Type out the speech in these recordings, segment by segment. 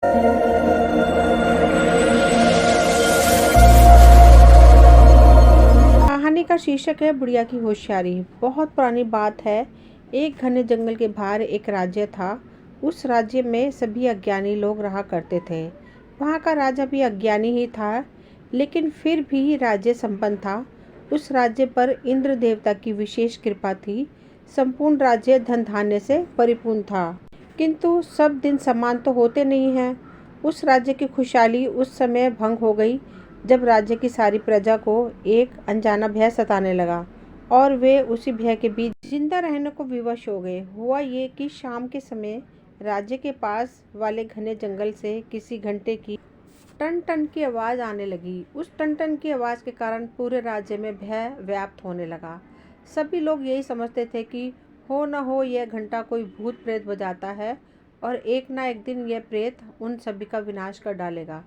कहानी का शीर्षक है बुढ़िया की होशियारी। बहुत पुरानी बात है। एक घने जंगल के बाहर एक राज्य था। उस राज्य में सभी अज्ञानी लोग रहा करते थे। वहाँ का राजा भी अज्ञानी ही था, लेकिन फिर भी राज्य संपन्न था। उस राज्य पर इंद्र देवता की विशेष कृपा थी। संपूर्ण राज्य धन धान्य से परिपूर्ण था। किंतु सब दिन समान तो होते नहीं हैं। उस राज्य की खुशहाली उस समय भंग हो गई जब राज्य की सारी प्रजा को एक अनजाना भय सताने लगा और वे उसी भय के बीच जिंदा रहने को विवश हो गए। हुआ ये कि शाम के समय राज्य के पास वाले घने जंगल से किसी घंटे की टन टन की आवाज़ आने लगी। उस टन टन की आवाज़ के कारण पूरे राज्य में भय व्याप्त होने लगा। सभी लोग यही समझते थे कि हो न हो यह घंटा कोई भूत प्रेत बजाता है और एक ना एक दिन यह प्रेत उन सभी का विनाश कर डालेगा।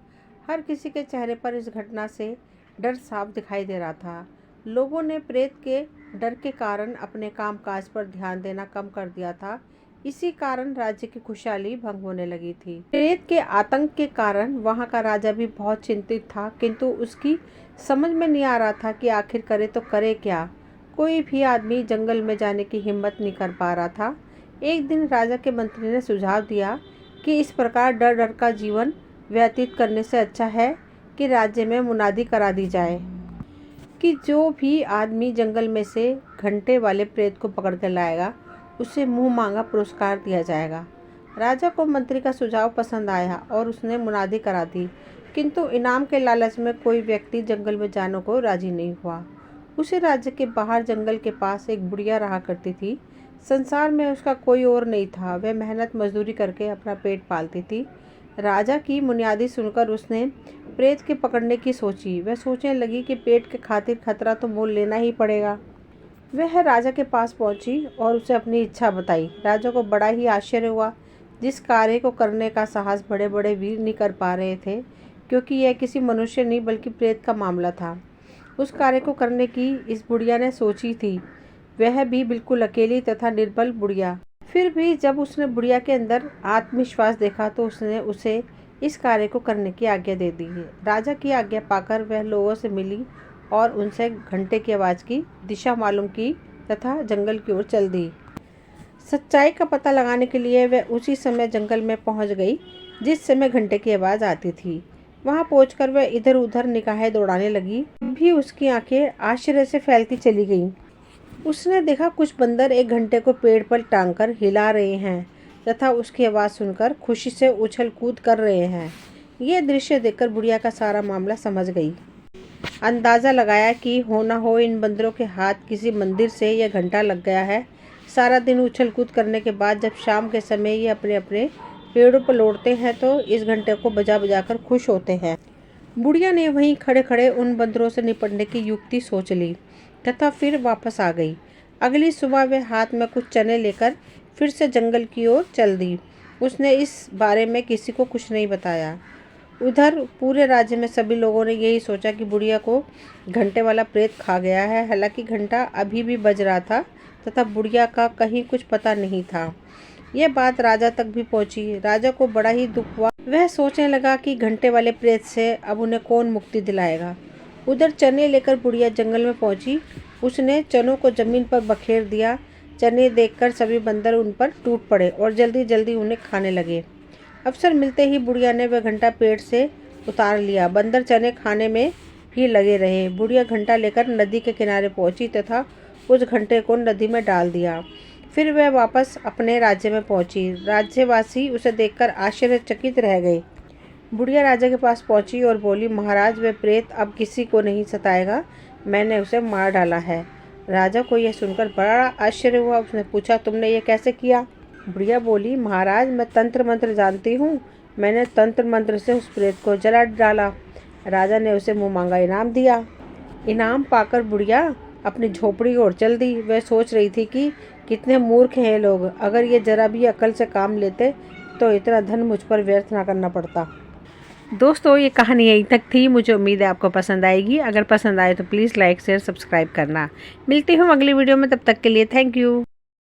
हर किसी के चेहरे पर इस घटना से डर साफ दिखाई दे रहा था। लोगों ने प्रेत के डर के कारण अपने कामकाज पर ध्यान देना कम कर दिया था। इसी कारण राज्य की खुशहाली भंग होने लगी थी। प्रेत के आतंक के कारण वहां का राजा भी बहुत चिंतित था, किंतु उसकी समझ में नहीं आ रहा था कि आखिर करे तो करे क्या। कोई भी आदमी जंगल में जाने की हिम्मत नहीं कर पा रहा था। एक दिन राजा के मंत्री ने सुझाव दिया कि इस प्रकार डर डर का जीवन व्यतीत करने से अच्छा है कि राज्य में मुनादी करा दी जाए कि जो भी आदमी जंगल में से घंटे वाले प्रेत को पकड़ कर लाएगा उसे मुंह मांगा पुरस्कार दिया जाएगा। राजा को मंत्री का सुझाव पसंद आया और उसने मुनादी करा दी, किंतु इनाम के लालच में कोई व्यक्ति जंगल में जाने को राजी नहीं हुआ। उसी राज्य के बाहर जंगल के पास एक बुढ़िया रहा करती थी। संसार में उसका कोई और नहीं था। वह मेहनत मजदूरी करके अपना पेट पालती थी। राजा की मुनियादी सुनकर उसने प्रेत के पकड़ने की सोची। वह सोचने लगी कि पेट के खातिर खतरा तो मोल लेना ही पड़ेगा। वह राजा के पास पहुंची और उसे अपनी इच्छा बताई। राजा को बड़ा ही आश्चर्य हुआ। जिस कार्य को करने का साहस बड़े बड़े वीर नहीं कर पा रहे थे, क्योंकि यह किसी मनुष्य नहीं बल्कि प्रेत का मामला था, उस कार्य को करने की इस बुढ़िया ने सोची थी। वह भी बिल्कुल अकेली तथा निर्बल बुढ़िया। फिर भी जब उसने बुढ़िया के अंदर आत्मविश्वास देखा तो उसने उसे इस कार्य को करने की आज्ञा दे दी है। राजा की आज्ञा पाकर वह लोगों से मिली और उनसे घंटे की आवाज़ की दिशा मालूम की तथा जंगल की ओर चल दी। सच्चाई का पता लगाने के लिए वह उसी समय जंगल में पहुंच गई जिस समय घंटे की आवाज़ आती थी। वहां पहुंचकर वह इधर उधर निगाहें दौड़ाने लगी। भी उसकी आंखें आश्चर्य से फैलती चली गईं। उसने देखा कुछ बंदर एक घंटे को पेड़ पर टांगकर हिला रहे हैं तथा उसकी आवाज़ सुनकर खुशी से उछल कूद कर रहे हैं। यह दृश्य देखकर बुढ़िया का सारा मामला समझ गई। अंदाज़ा लगाया कि हो ना हो इन बंदरों के हाथ किसी मंदिर से यह घंटा लग गया है। सारा दिन उछल कूद करने के बाद जब शाम के समय ये अपने अपने पेड़ों पर लौटते हैं तो इस घंटे को बजा बजा कर खुश होते हैं। बुढ़िया ने वहीं खड़े खड़े उन बंदरों से निपटने की युक्ति सोच ली तथा फिर वापस आ गई। अगली सुबह वह हाथ में कुछ चने लेकर फिर से जंगल की ओर चल दी। उसने इस बारे में किसी को कुछ नहीं बताया। उधर पूरे राज्य में सभी लोगों ने यही सोचा कि बुढ़िया को घंटे वाला प्रेत खा गया है। हालांकि घंटा अभी भी बज रहा था तथा बुढ़िया का कहीं कुछ पता नहीं था। यह बात राजा तक भी पहुंची। राजा को बड़ा ही दुख हुआ। वह सोचने लगा कि घंटे वाले प्रेत से अब उन्हें कौन मुक्ति दिलाएगा। उधर चने लेकर बुढ़िया जंगल में पहुंची। उसने चनों को जमीन पर बखेर दिया। चने देखकर सभी बंदर उन पर टूट पड़े और जल्दी जल्दी उन्हें खाने लगे। अवसर मिलते ही बुढ़िया ने वह घंटा पेड़ से उतार लिया। बंदर चने खाने में भी लगे रहे। बुढ़िया घंटा लेकर नदी के किनारे पहुंची तथा उस घंटे को नदी में डाल दिया। फिर वह वापस अपने राज्य में पहुंची। राज्यवासी उसे देखकर आश्चर्यचकित रह गए। बुढ़िया राजा के पास पहुंची और बोली, महाराज वह प्रेत अब किसी को नहीं सताएगा, मैंने उसे मार डाला है। राजा को यह सुनकर बड़ा आश्चर्य हुआ। उसने पूछा, तुमने ये कैसे किया? बुढ़िया बोली, महाराज मैं तंत्र मंत्र जानती हूँ, मैंने तंत्र मंत्र से उस प्रेत को जला डाला। राजा ने उसे मुँह मांगा इनाम दिया। इनाम पाकर बुढ़िया अपनी झोपड़ी की ओर चल दी। वह सोच रही थी कि कितने मूर्ख हैं लोग, अगर ये जरा भी अकल से काम लेते तो इतना धन मुझ पर व्यर्थ ना करना पड़ता। दोस्तों ये कहानी यहीं तक थी। मुझे उम्मीद है आपको पसंद आएगी। अगर पसंद आए तो प्लीज़ लाइक शेयर सब्सक्राइब करना। मिलती हूँ अगली वीडियो में, तब तक के लिए थैंक यू।